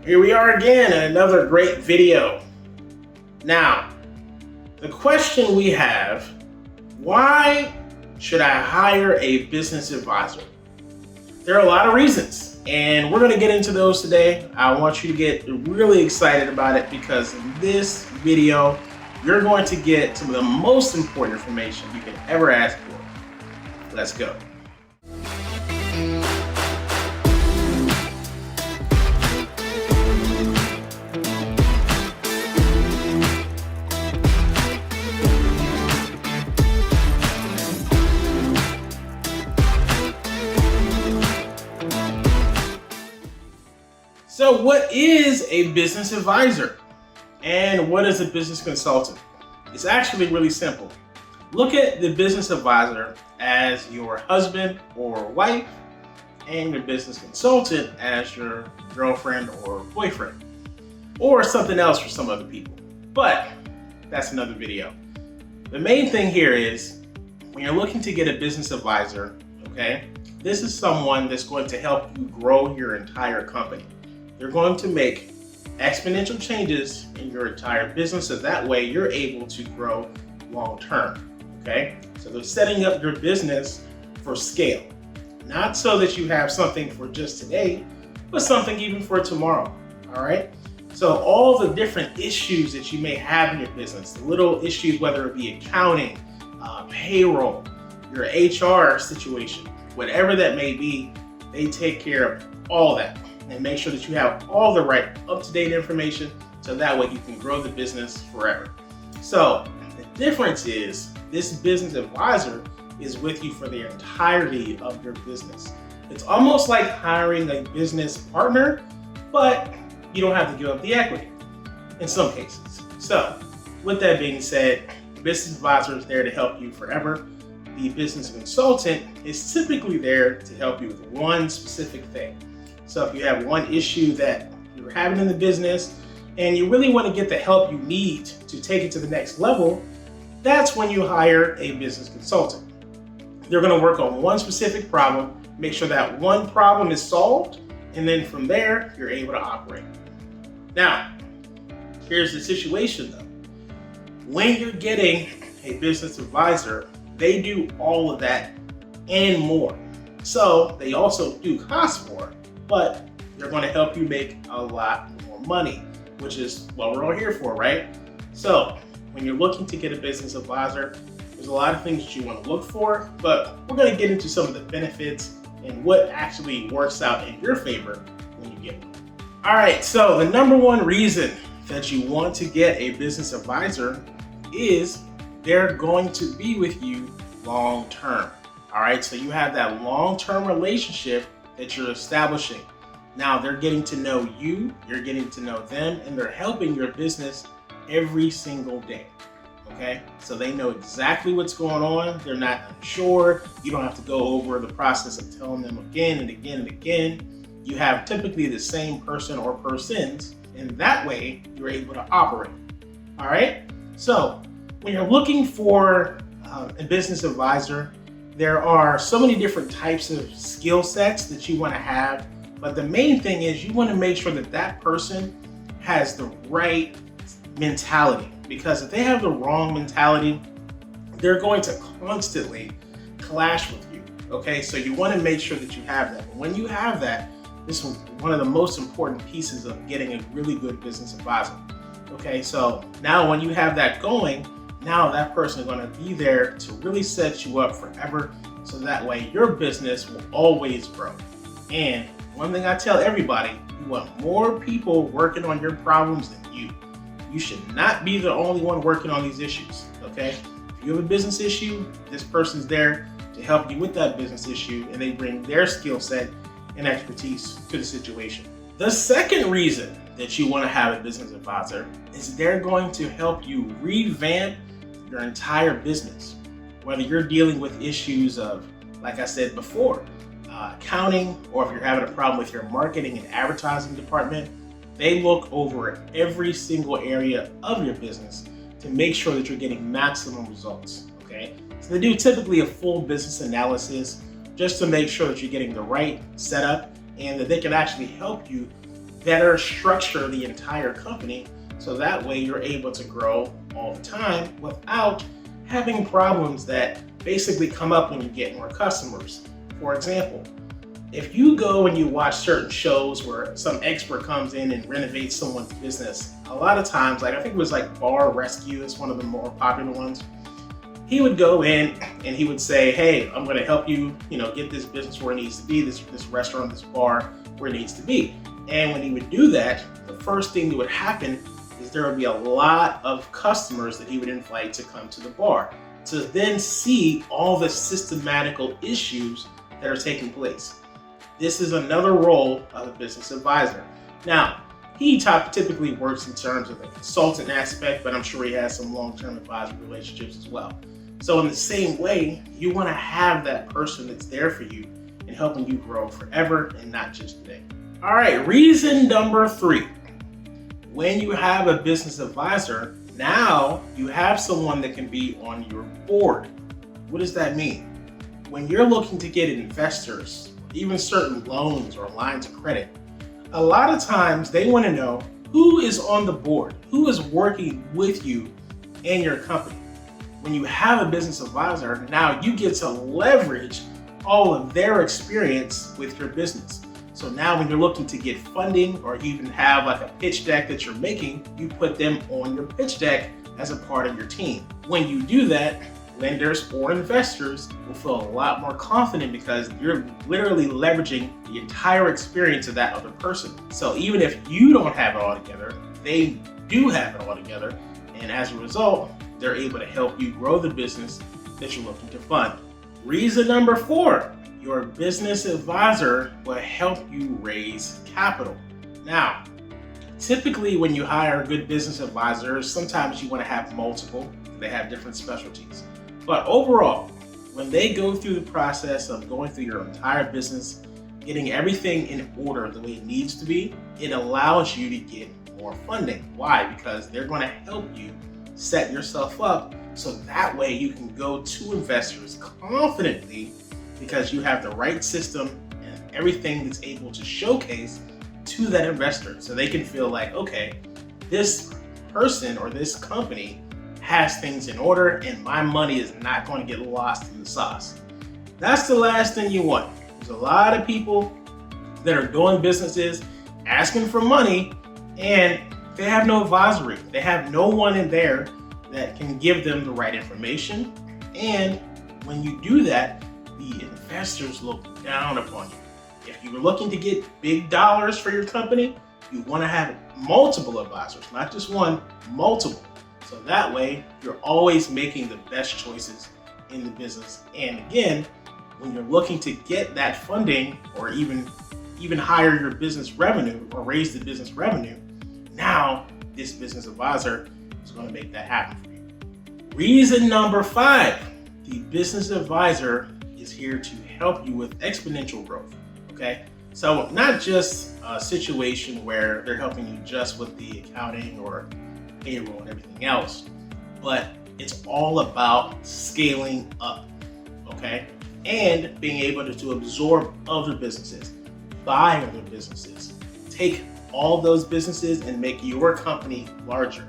Here we are again in another great video. Now, the question we have, why should I hire a business advisor? There are a lot of reasons, and we're gonna get into those today. I want you to get really excited about it because in this video, you're going to get some of the most important information you can ever ask for. Let's go. So what is a business advisor and what is a business consultant? It's actually really simple. Look at the business advisor as your husband or wife and your business consultant as your girlfriend or boyfriend, or something else for some other people. But that's another video. The main thing here is when you're looking to get a business advisor, okay, this is someone that's going to help you grow your entire company. They're going to make exponential changes in your entire business, so that way you're able to grow long term, okay? So they're setting up your business for scale, not so that you have something for just today, but something even for tomorrow, all right? So all the different issues that you may have in your business, the little issues, whether it be accounting, payroll, your HR situation, whatever that may be, they take care of all that and make sure that you have all the right up-to-date information so that way you can grow the business forever. So the difference is this business advisor is with you for the entirety of your business. It's almost like hiring a business partner, but you don't have to give up the equity in some cases. So with that being said, the business advisor is there to help you forever. The business consultant is typically there to help you with one specific thing. So if you have one issue that you're having in the business and you really want to get the help you need to take it to the next level, that's when you hire a business consultant. They're going to work on one specific problem, make sure that one problem is solved, and then from there, you're able to operate. Now, here's the situation though. When you're getting a business advisor, they do all of that and more. So they also do cost more, but they're going to help you make a lot more money, which is what we're all here for, right? So when you're looking to get a business advisor, there's a lot of things that you want to look for, but we're going to get into some of the benefits and what actually works out in your favor when you get one. All right, so the number one reason that you want to get a business advisor is they're going to be with you long term. All right, so you have that long-term relationship that you're establishing. Now they're getting to know you, you're getting to know them, and they're helping your business every single day, okay? So they know exactly what's going on. They're not unsure. You don't have to go over the process of telling them again and again and again. You have typically the same person or persons, and that way you're able to operate, all right? So when you're looking for a business advisor, there are so many different types of skill sets that you want to have, but the main thing is you want to make sure that that person has the right mentality, because if they have the wrong mentality, they're going to constantly clash with you, okay? So you want to make sure that you have that. And when you have that, this is one of the most important pieces of getting a really good business advisor, okay? So now when you have that going, now that person is going to be there to really set you up forever, so that way your business will always grow. And one thing I tell everybody, you want more people working on your problems than you. You should not be the only one working on these issues, okay? If you have a business issue, this person's there to help you with that business issue, and they bring their skill set and expertise to the situation. The second reason that you want to have a business advisor is they're going to help you revamp your entire business, whether you're dealing with issues of, like I said before, accounting, or if you're having a problem with your marketing and advertising department. They look over every single area of your business to make sure that you're getting maximum results, okay? So they do typically a full business analysis just to make sure that you're getting the right setup and that they can actually help you better structure the entire company so that way you're able to grow all the time without having problems that basically come up when you get more customers. For example, if you go and you watch certain shows where some expert comes in and renovates someone's business, a lot of times, like I think it was like Bar Rescue is one of the more popular ones. He would go in and he would say, hey, I'm going to help you, get this business where it needs to be, this restaurant, this bar where it needs to be. And when he would do that, the first thing that would happen is there would be a lot of customers that he would invite to come to the bar to then see all the systematical issues that are taking place. This is another role of a business advisor. Now, he typically works in terms of the consultant aspect, but I'm sure he has some long-term advisory relationships as well. So in the same way, you want to have that person that's there for you and helping you grow forever and not just today. All right, reason number 3. When you have a business advisor, now you have someone that can be on your board. What does that mean? When you're looking to get investors, even certain loans or lines of credit, a lot of times they want to know who is on the board, who is working with you and your company. When you have a business advisor, now you get to leverage all of their experience with your business. So now when you're looking to get funding or you even have like a pitch deck that you're making, you put them on your pitch deck as a part of your team. When you do that, lenders or investors will feel a lot more confident because you're literally leveraging the entire experience of that other person. So even if you don't have it all together, they do have it all together. And as a result, they're able to help you grow the business that you're looking to fund. Reason number 4, your business advisor will help you raise capital. Now, typically when you hire good business advisors, sometimes you want to have multiple. They have different specialties. But overall, when they go through the process of going through your entire business, getting everything in order the way it needs to be, it allows you to get more funding. Why? Because they're going to help you set yourself up so that way you can go to investors confidently because you have the right system and everything that's able to showcase to that investor so they can feel like, okay, this person or this company has things in order and my money is not going to get lost in the sauce. That's the last thing you want. There's a lot of people that are doing businesses asking for money and they have no advisory. They have no one in there that can give them the right information. And when you do that, the investors look down upon you. If you're looking to get big dollars for your company, you want to have multiple advisors, not just one, multiple. So that way, you're always making the best choices in the business. And again, when you're looking to get that funding or even hire your business revenue or raise the business revenue, now this business advisor is going to make that happen for you. Reason number 5, the business advisor is here to help you with exponential growth, okay? So not just a situation where they're helping you just with the accounting or payroll and everything else, but it's all about scaling up, okay? And being able to absorb other businesses, buy other businesses, take all those businesses and make your company larger.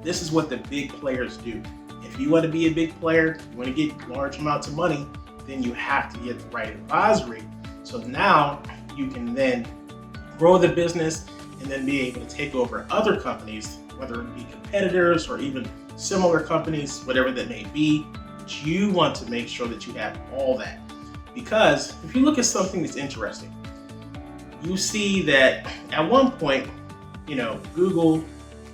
This is what the big players do. If you want to be a big player, you want to get large amounts of money, then you have to get the right advisory. So now you can then grow the business and then be able to take over other companies, whether it be competitors or even similar companies, whatever that may be. But you want to make sure that you have all that. Because if you look at something that's interesting, you see that at one point, Google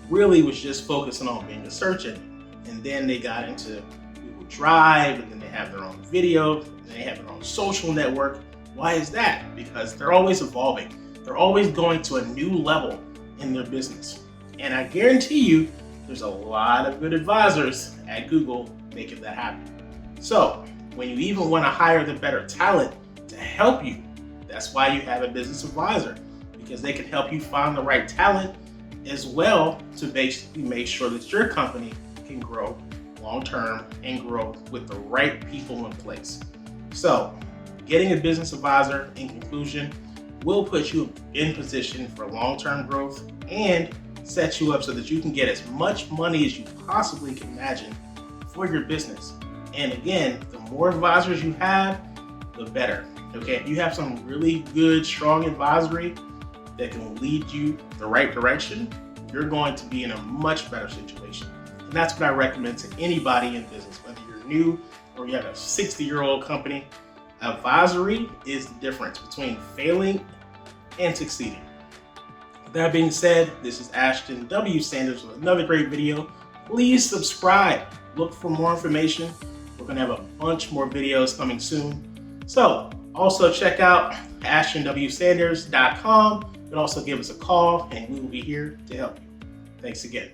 really was just focusing on being a search engine. And then they got into Google Drive, and then they have their own video, and they have their own social network. Why is that? Because they're always evolving. They're always going to a new level in their business. And I guarantee you, there's a lot of good advisors at Google making that happen. So when you even want to hire the better talent to help you, that's why you have a business advisor, because they can help you find the right talent as well to basically make sure that your company can grow long-term and grow with the right people in place. So getting a business advisor, in conclusion, will put you in position for long-term growth and set you up so that you can get as much money as you possibly can imagine for your business. And again, the more advisors you have, the better. Okay, if you have some really good, strong advisory that can lead you the right direction, you're going to be in a much better situation. And that's what I recommend to anybody in business, whether you're new or you have a 60-year-old company. Advisory is the difference between failing and succeeding. With that being said, this is Ashton W. Sanders with another great video. Please subscribe. Look for more information. We're going to have a bunch more videos coming soon. So also check out AshtonWSanders.com. You can also give us a call and we will be here to help you. Thanks again.